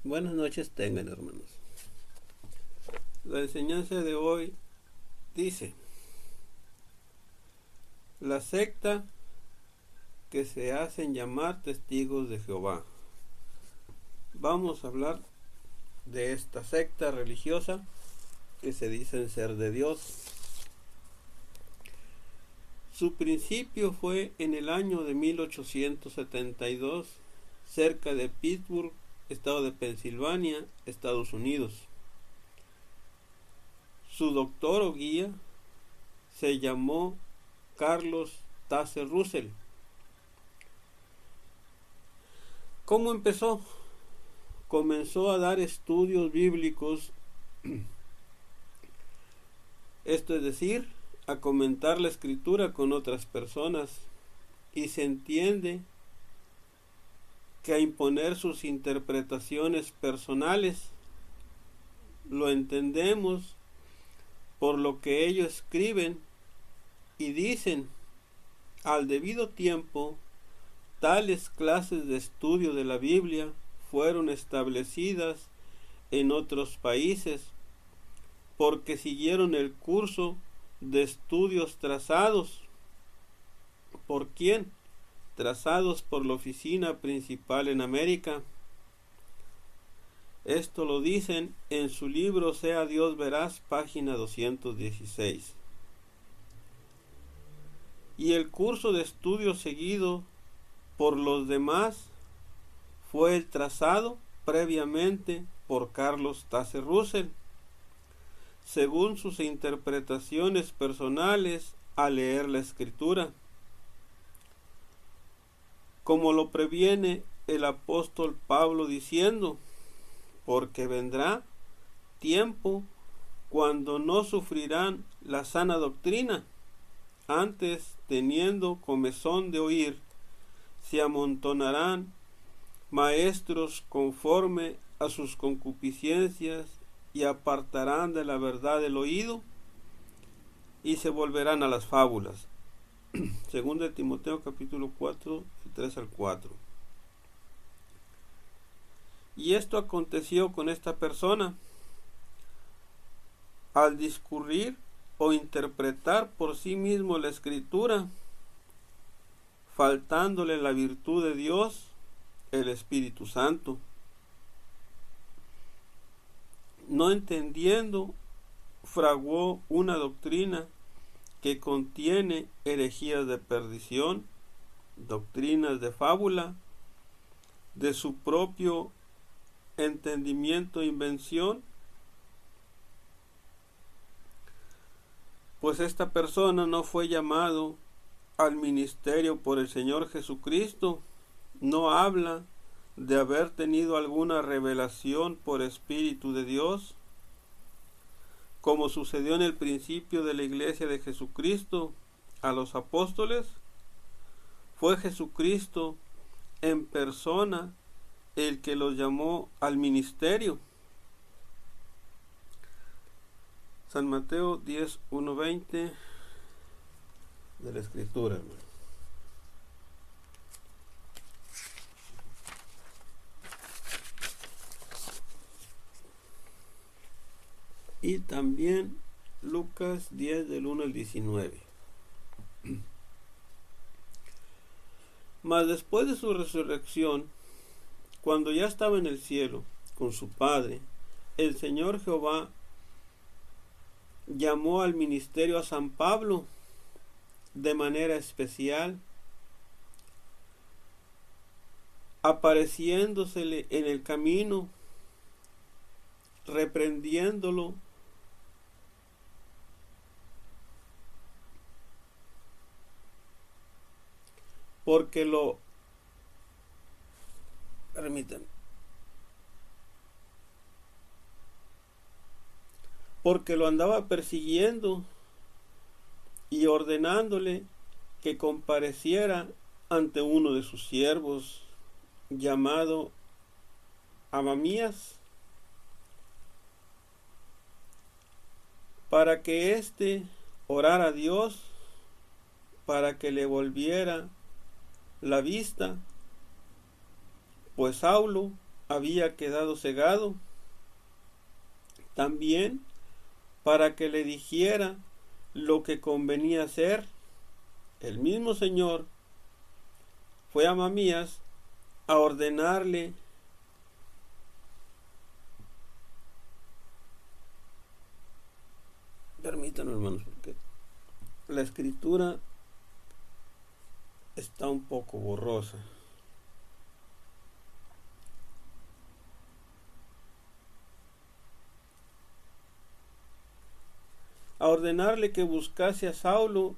Buenas noches tengan, hermanos. La enseñanza de hoy dice: la secta que se hacen llamar testigos de Jehová. Vamos a hablar de esta secta religiosa que se dicen ser de Dios. Su principio fue en el año de 1872, cerca de Pittsburgh, estado de Pensilvania, Estados Unidos. Su doctor o guía se llamó Carlos Taze Russell. ¿Cómo empezó? Comenzó a dar estudios bíblicos, esto es decir, a comentar la escritura con otras personas, y se entiende que a imponer sus interpretaciones personales. Lo entendemos por lo que ellos escriben y dicen. Al debido tiempo, tales clases de estudio de la Biblia fueron establecidas en otros países porque siguieron el curso de estudios trazados. ¿Por quién? Trazados por la oficina principal en América. Esto lo dicen en su libro Sea Dios Veraz, página 216. Y el curso de estudio seguido por los demás fue el trazado previamente por Carlos Taze Russell, según sus interpretaciones personales al leer la escritura, como lo previene el apóstol Pablo diciendo: porque vendrá tiempo cuando no sufrirán la sana doctrina, antes, teniendo comezón de oír, se amontonarán maestros conforme a sus concupiscencias, y apartarán de la verdad el oído, y se volverán a las fábulas. Según de Timoteo capítulo 4, 3 al 4. Y esto aconteció con esta persona. Al discurrir o interpretar por sí mismo la escritura, faltándole la virtud de Dios, el Espíritu Santo, no entendiendo, fraguó una doctrina que contiene herejías de perdición, doctrinas de fábula, de su propio entendimiento e invención. Pues esta persona no fue llamado al ministerio por el Señor Jesucristo, no habla de haber tenido alguna revelación por Espíritu de Dios, como sucedió en el principio de la iglesia de Jesucristo a los apóstoles. Fue Jesucristo en persona el que los llamó al ministerio. San Mateo 10, 1, 20 de la Escritura, hermano. Y también Lucas 10 del 1 al 19. Mas después de su resurrección, cuando ya estaba en el cielo con su Padre, el Señor Jehová llamó al ministerio a San Pablo de manera especial, apareciéndosele en el camino, reprendiéndolo, porque lo andaba persiguiendo, y ordenándole que compareciera ante uno de sus siervos, llamado Anamías, para que éste orara a Dios para que le volviera la vista, pues Saulo había quedado cegado, también para que le dijera lo que convenía hacer. El mismo Señor fue a Ananías a ordenarle permítanme, hermanos, porque la escritura está un poco borrosa. A ordenarle que buscase a Saulo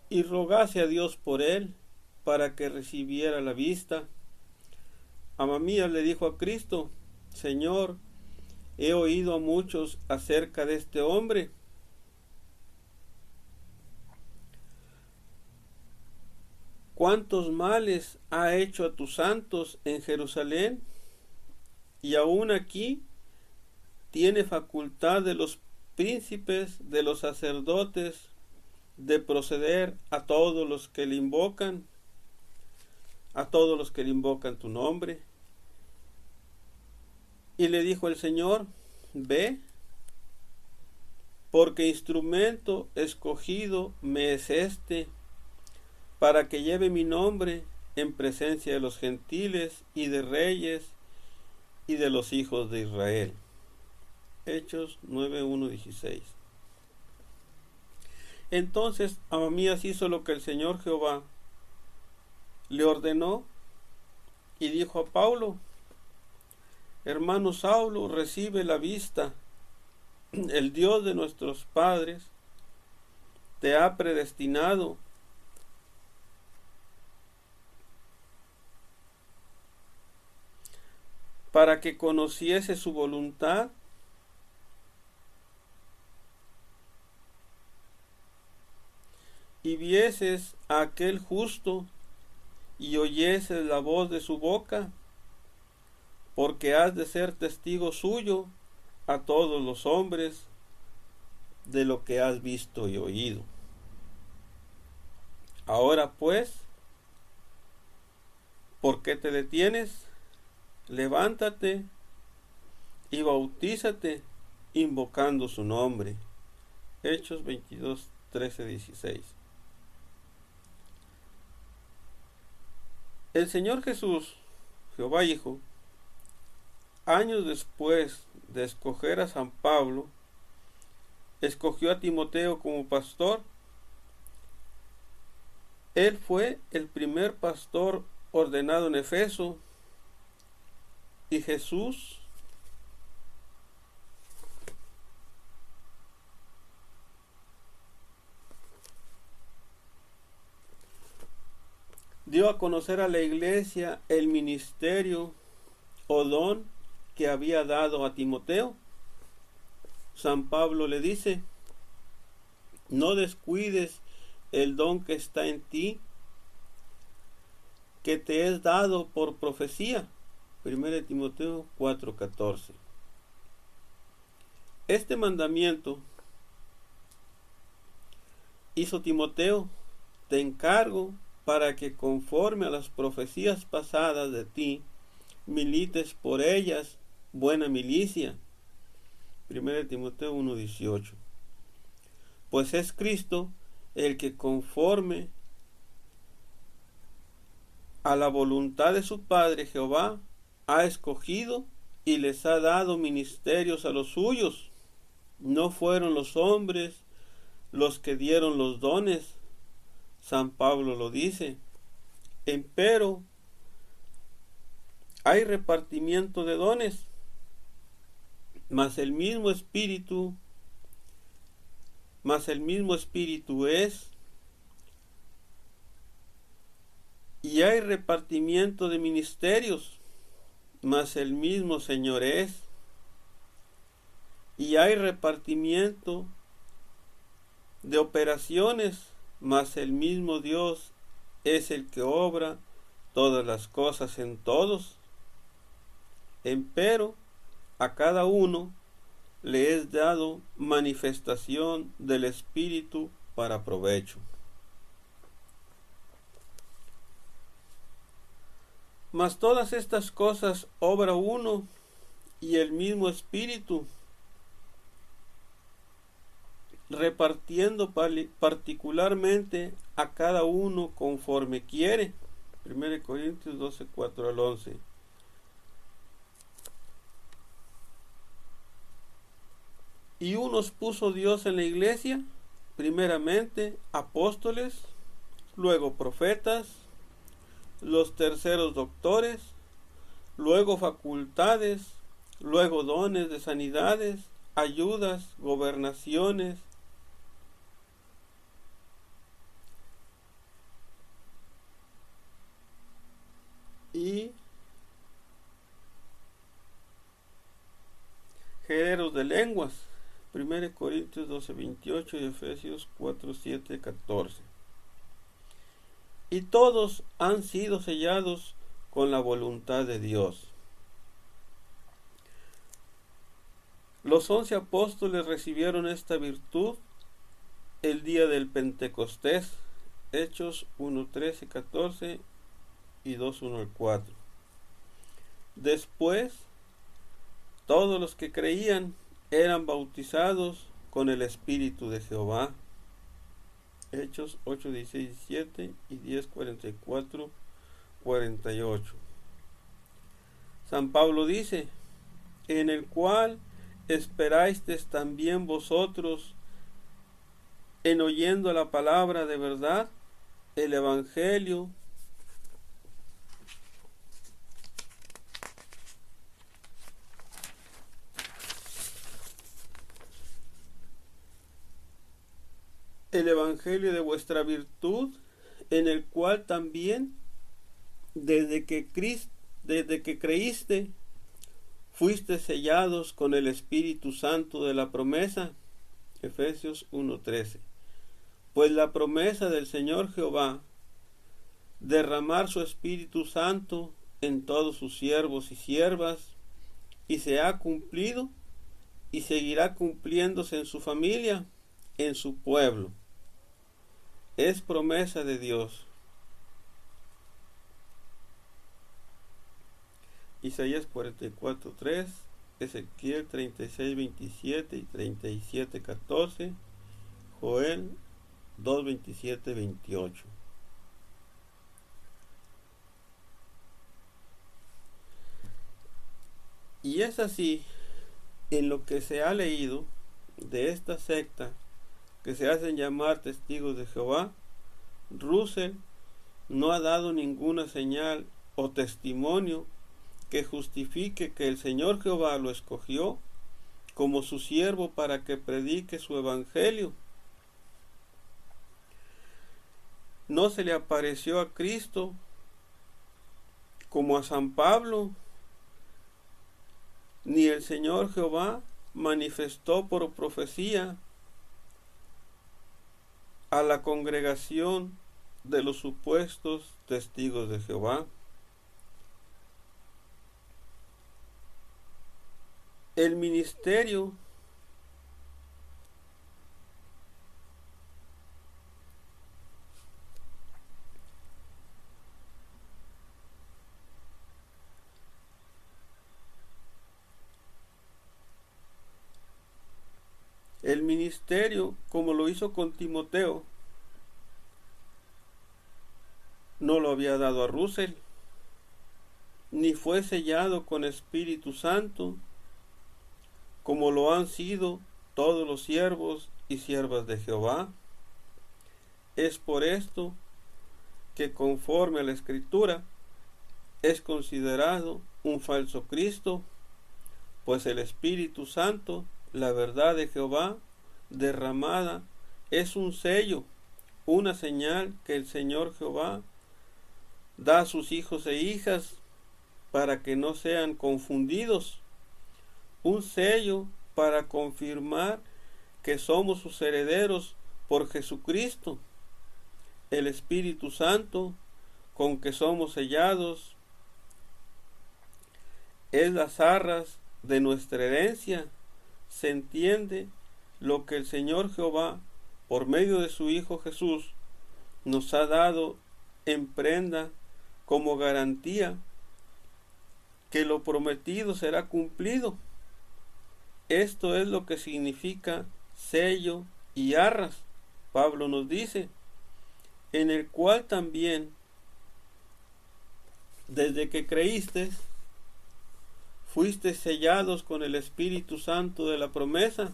y rogase a Dios por él para que recibiera la vista. Ananías le dijo a Cristo: Señor, he oído a muchos acerca de este hombre. ¿Cuántos males ha hecho a tus santos en Jerusalén? Y aún aquí tiene facultad de los príncipes, de los sacerdotes, de proceder a todos los que le invocan, tu nombre. Y le dijo el Señor: ve, porque instrumento escogido me es este, para que lleve mi nombre en presencia de los gentiles y de reyes y de los hijos de Israel. Hechos 9:1-16. Entonces Ananías hizo lo que el Señor Jehová le ordenó y dijo a Pablo: hermano Saulo, recibe la vista. El Dios de nuestros padres te ha predestinado para que conociese su voluntad y vieses a aquel justo y oyeses la voz de su boca, porque has de ser testigo suyo a todos los hombres de lo que has visto y oído. Ahora pues, ¿por qué te detienes? Levántate y bautízate invocando su nombre. Hechos 22:13-16. El Señor Jesús, Jehová Hijo, años después de escoger a San Pablo, escogió a Timoteo como pastor. Él fue el primer pastor ordenado en Efeso, y Jesús dio a conocer a la iglesia el ministerio o don que había dado a Timoteo. San Pablo le dice: no descuides el don que está en ti, que te es dado por profecía. 1 Timoteo 4:14. Este mandamiento hizo Timoteo: te encargo para que conforme a las profecías pasadas de ti, milites por ellas buena milicia. 1 Timoteo 1:18. Pues es Cristo el que conforme a la voluntad de su Padre Jehová ha escogido y les ha dado ministerios a los suyos. No fueron los hombres los que dieron los dones. San Pablo lo dice. Empero hay repartimiento de dones, mas el mismo Espíritu es, y hay repartimiento de ministerios, mas el mismo Señor es, y hay repartimiento de operaciones, mas el mismo Dios es el que obra todas las cosas en todos. Empero a cada uno le es dado manifestación del Espíritu para provecho. Mas todas estas cosas obra uno y el mismo Espíritu, repartiendo particularmente a cada uno conforme quiere. 1 Corintios 12, 4 al 11. Y unos puso Dios en la iglesia, primeramente apóstoles, luego profetas, los terceros doctores, luego facultades, luego dones de sanidades, ayudas, gobernaciones, y géneros de lenguas. 1 Corintios 12, 28 y Efesios 4, 7, 14. Y todos han sido sellados con la voluntad de Dios. Los 11 apóstoles recibieron esta virtud el día del Pentecostés. Hechos 1, 13, 14 y 2, 1 al 4. Después, todos los que creían eran bautizados con el Espíritu de Jehová. Hechos 8, 16, 17 y 10, 44, 48. San Pablo dice: en el cual esperasteis también vosotros, en oyendo la palabra de verdad, el Evangelio, de vuestra virtud, en el cual también, desde que creíste, fuiste sellados con el Espíritu Santo de la promesa. Efesios 1:13. Pues la promesa del Señor Jehová, derramar su Espíritu Santo en todos sus siervos y siervas, y se ha cumplido y seguirá cumpliéndose en su familia, en su pueblo. Es promesa de Dios. Isaías 44:3, Ezequiel 36:27 y 37:14, Joel 2:27-28. Y es así en lo que se ha leído de esta secta que se hacen llamar testigos de Jehová. Russell no ha dado ninguna señal o testimonio que justifique que el Señor Jehová lo escogió como su siervo para que predique su evangelio. No se le apareció a Cristo como a San Pablo, ni el Señor Jehová manifestó por profecía a la congregación de los supuestos testigos de Jehová. El ministerio como lo hizo con Timoteo, no lo había dado a Russell, ni fue sellado con Espíritu Santo, como lo han sido todos los siervos y siervas de Jehová. Es por esto que, conforme a la Escritura, es considerado un falso Cristo, pues el Espíritu Santo, la verdad de Jehová derramada, es un sello, una señal que el Señor Jehová da a sus hijos e hijas para que no sean confundidos, un sello para confirmar que somos sus herederos por Jesucristo, el Espíritu Santo con que somos sellados, es las arras de nuestra herencia. Se entiende lo que el Señor Jehová, por medio de su Hijo Jesús, nos ha dado en prenda como garantía que lo prometido será cumplido. Esto es lo que significa sello y arras. Pablo nos dice, en el cual también, desde que creíste, fuiste sellados con el Espíritu Santo de la promesa,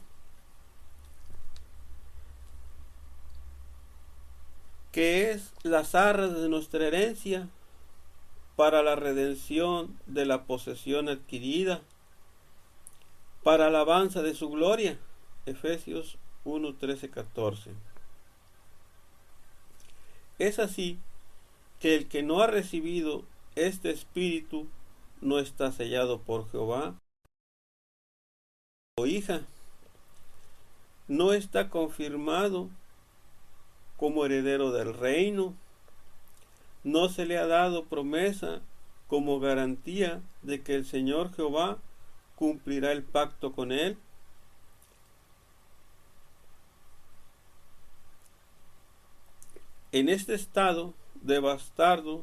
que es las arras de nuestra herencia para la redención de la posesión adquirida, para alabanza de su gloria. Efesios 1, 13, 14. Es así que el que no ha recibido este Espíritu no está sellado por Jehová, o hija, no está confirmado como heredero del reino, no se le ha dado promesa como garantía de que el Señor Jehová cumplirá el pacto con él. En este estado de bastardo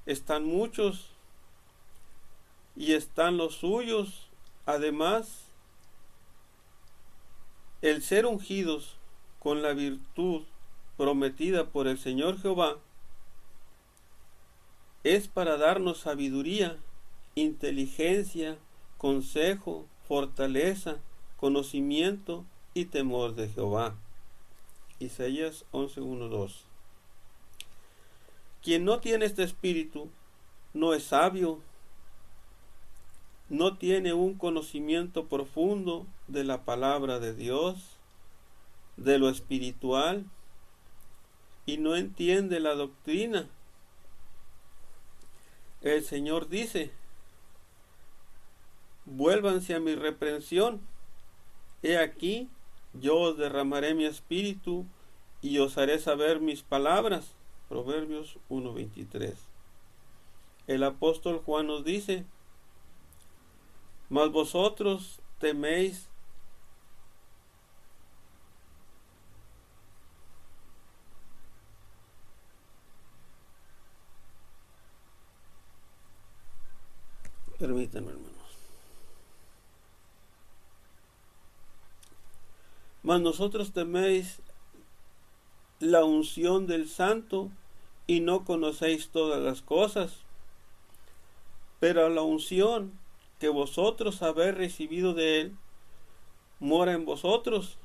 están muchos y están los suyos. Además, el ser ungidos con la virtud prometida por el Señor Jehová es para darnos sabiduría, inteligencia, consejo, fortaleza, conocimiento y temor de Jehová. Isaías 11:1-2. Quien no tiene este espíritu no es sabio, no tiene un conocimiento profundo de la palabra de Dios, de lo espiritual, y no entiende la doctrina. El Señor dice, vuélvanse a mi reprensión, he aquí, yo os derramaré mi espíritu y os haré saber mis palabras. Proverbios 1:23. El apóstol Juan nos dice, mas vosotros teméis permítanme, hermanos, mas nosotros teméis la unción del Santo y no conocéis todas las cosas, pero la unción que vosotros habéis recibido de él mora en vosotros,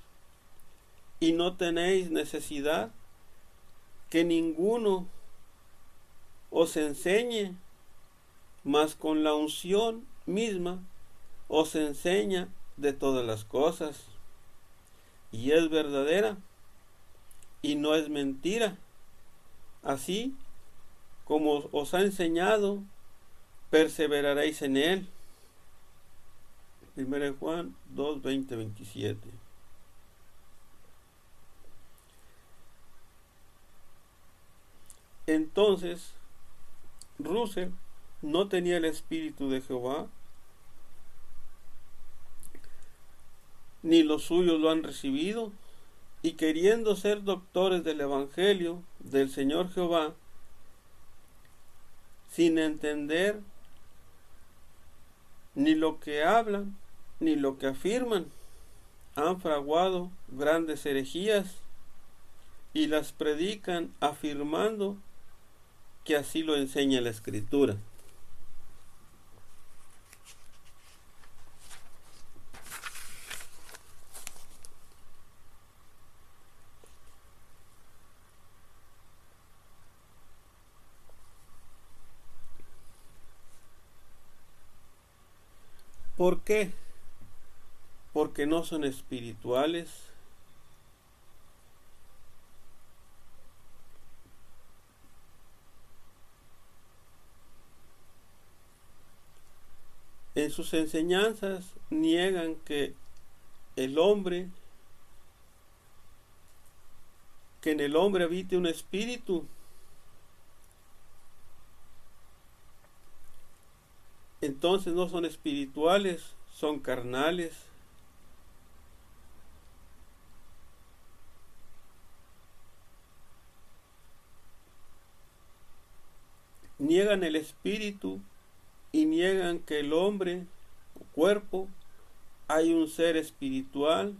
y no tenéis necesidad que ninguno os enseñe, mas con la unción misma os enseña de todas las cosas, y es verdadera y no es mentira, así como os ha enseñado, perseveraréis en él. 1 Juan 2, 20, 27. Entonces, Russell no tenía el Espíritu de Jehová, ni los suyos lo han recibido, y queriendo ser doctores del Evangelio del Señor Jehová, sin entender ni lo que hablan, ni lo que afirman, han fraguado grandes herejías y las predican afirmando que así lo enseña la Escritura. ¿Por qué? Porque no son espirituales. En sus enseñanzas niegan que el hombre, que en el hombre habite un espíritu. Entonces no son espirituales, son carnales. Niegan el espíritu y niegan que el hombre o cuerpo hay un ser espiritual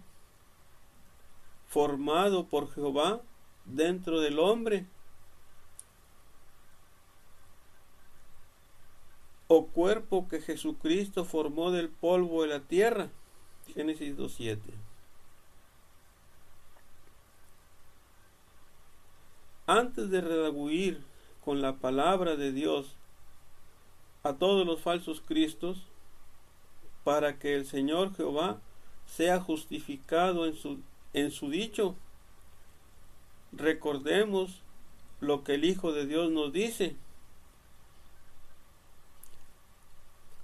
formado por Jehová dentro del hombre, o cuerpo que Jesucristo formó del polvo de la tierra. Génesis 2:7. Antes de redarguir con la palabra de Dios a todos los falsos cristos, para que el Señor Jehová sea justificado en su dicho, recordemos lo que el Hijo de Dios nos dice,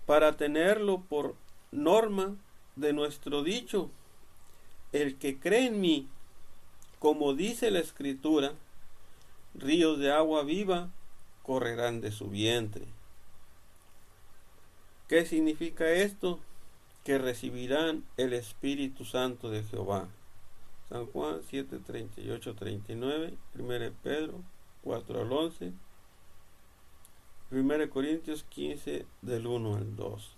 para tenerlo por norma de nuestro dicho: el que cree en mí, como dice la Escritura, ríos de agua viva correrán de su vientre. ¿Qué significa esto? Que recibirán el Espíritu Santo de Jehová. San Juan 7, 38, 39, 1 Pedro 4 al 11, 1 Corintios 15 del 1 al 2.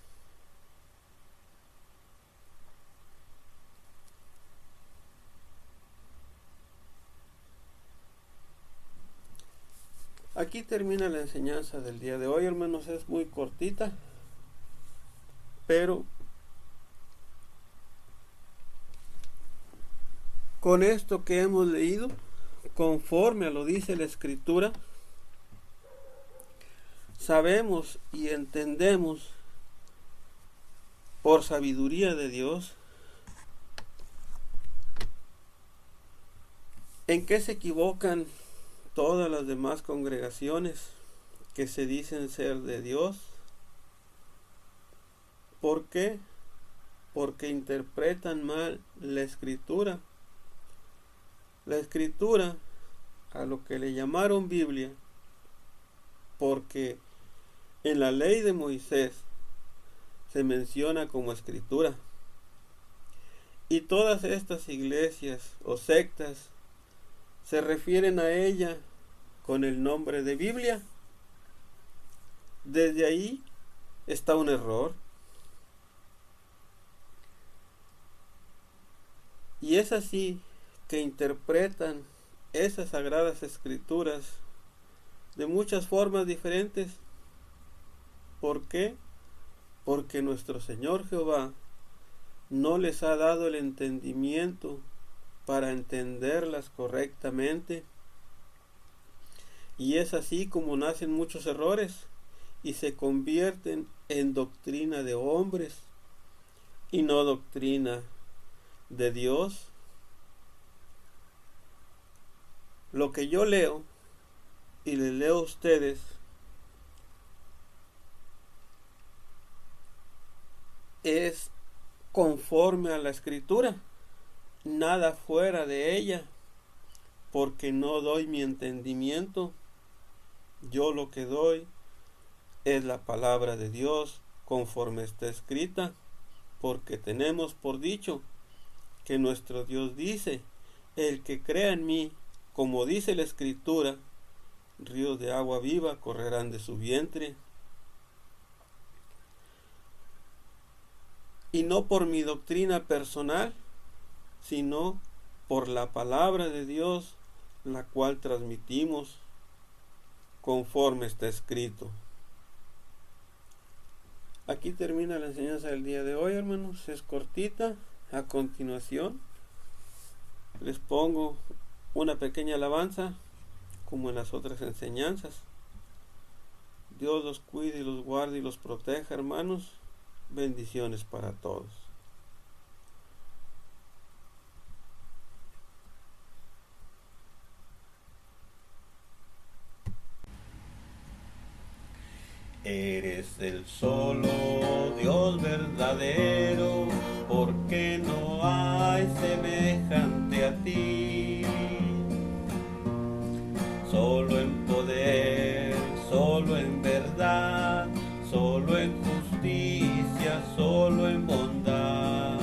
Aquí termina la enseñanza del día de hoy, hermanos. Es muy cortita, pero con esto que hemos leído, conforme a lo dice la Escritura, sabemos y entendemos por sabiduría de Dios en qué se equivocan todas las demás congregaciones que se dicen ser de Dios. ¿Por qué? Porque interpretan mal la Escritura. La Escritura, a lo que le llamaron Biblia, porque en la ley de Moisés se menciona como Escritura. Y todas estas iglesias o sectas se refieren a ella con el nombre de Biblia. Desde ahí está un error. Y es así que interpretan esas sagradas escrituras de muchas formas diferentes. ¿Por qué? Porque nuestro Señor Jehová no les ha dado el entendimiento para entenderlas correctamente. Y es así como nacen muchos errores y se convierten en doctrina de hombres y no doctrina de Dios. Lo que yo leo y les leo a ustedes es conforme a la Escritura, nada fuera de ella, porque no doy mi entendimiento. Yo lo que doy es la palabra de Dios conforme está escrita, porque tenemos por dicho que nuestro Dios dice: el que crea en mí, como dice la Escritura, ríos de agua viva correrán de su vientre. Y no por mi doctrina personal, sino por la palabra de Dios, la cual transmitimos conforme está escrito. Aquí termina la enseñanza del día de hoy, hermanos. Es cortita. A continuación les pongo una pequeña alabanza, como en las otras enseñanzas. Dios los cuide y los guarde y los proteja, hermanos. Bendiciones para todos. Eres el solo Dios verdadero, porque no hay semejante a ti. Solo en poder, solo en verdad, solo en justicia, solo en bondad.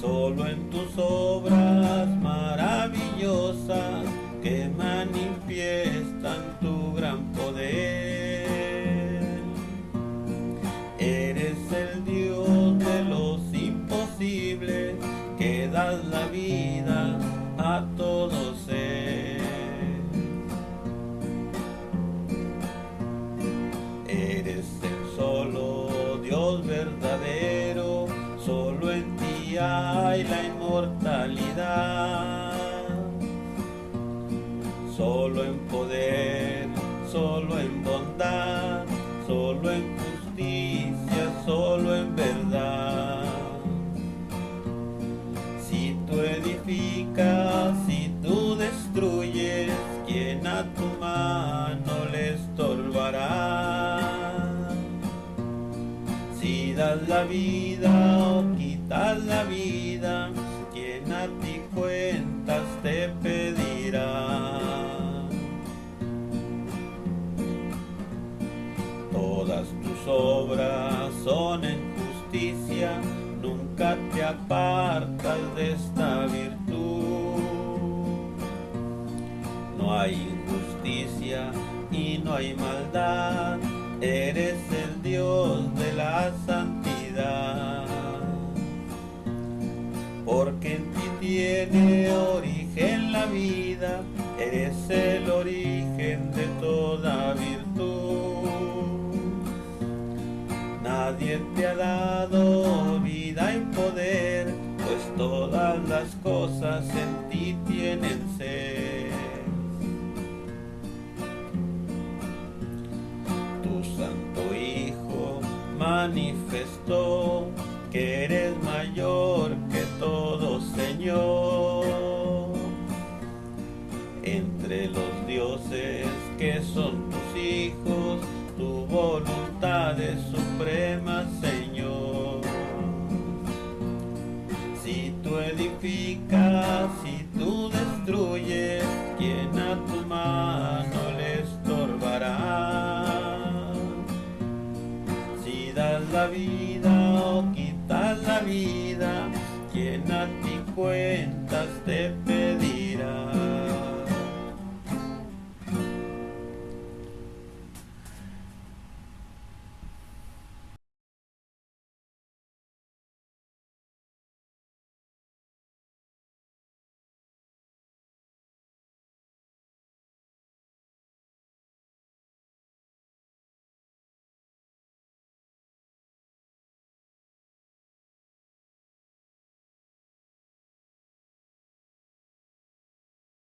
Solo en tus obras maravillosas que manifiestan tu gran poder. solo en poder, solo en bondad, solo en justicia, solo en verdad. Si tú edificas, si tú destruyes, ¿quién a tu mano le estorbará? Si das la vida o quitas la vida, ¿quién a ti cuentas te pedirá? Todas tus obras son en justicia, nunca te apartas de esta virtud. No hay injusticia y no hay maldad, eres el Dios de la santidad. Porque en ti tiene origen la vida, eres el origen de toda virtud. Nadie te ha dado vida y poder, pues todas las cosas en ti tienen ser. Tu Santo Hijo manifestó que eres mayor que todo Señor. Entre los dioses que son tus hijos, tu voluntad es suprema